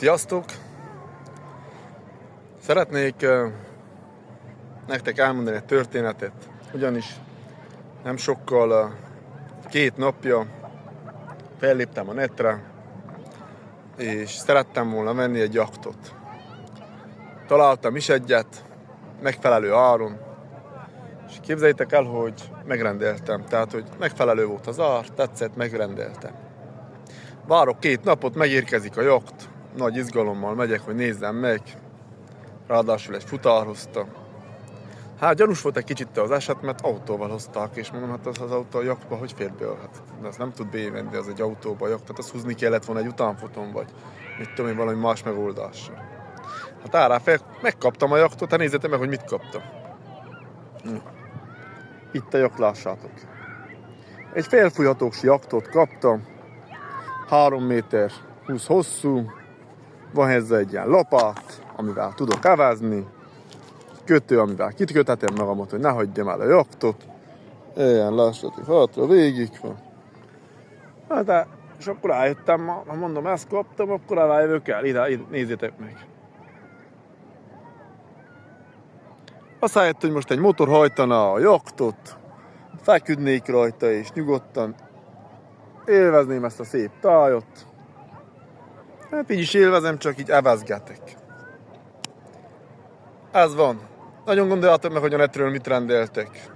Sziasztok! Szeretnék nektek elmondani egy történetet, ugyanis nem sokkal, 2 napja felléptem a netre, és szerettem volna venni egy jachtot. Találtam is egyet, megfelelő áron, és képzeljétek el, hogy megrendeltem, tehát hogy megfelelő volt az ár, tetszett, megrendeltem. Várok 2 napot, megérkezik a jacht, nagy izgalommal megyek, hogy nézzem meg, ráadásul egy futár hozta. Hát gyanús volt egy kicsit az eset, mert autóval hozták, és mondom, hát az autó a jachtba hogy fér be? Hát azt nem tud bevenni, az egy autóba a jacht, tehát azt húzni kellett volna egy utánfutón, vagy mit tudom én, valami más megoldással. Hát áráfel megkaptam a jachtot, hát nézzétek meg, hogy mit kaptam. Itt a jacht, lássátok. Egy felfújhatós jachtot kaptam, 3 méter 20 hosszú, van ezzel egy ilyen lapát, amivel tudok evezni, kötő, amivel kitkötetem magamat, hogy ne hagyjam el a jachtot. Ilyen lássátok, hátra végig van. Hát de, és akkor rájöttem, ha mondom, ezt kaptam, akkor eljövök el, ide, nézzétek meg. Azt helyett, hogy most egy motor hajtana a jachtot, feküdnék rajta és nyugodtan élvezném ezt a szép tájat. Hát így is élvezem, csak így evezgetek. Ez van. Nagyon gondoljátok meg, hogy a netről mit rendeltek.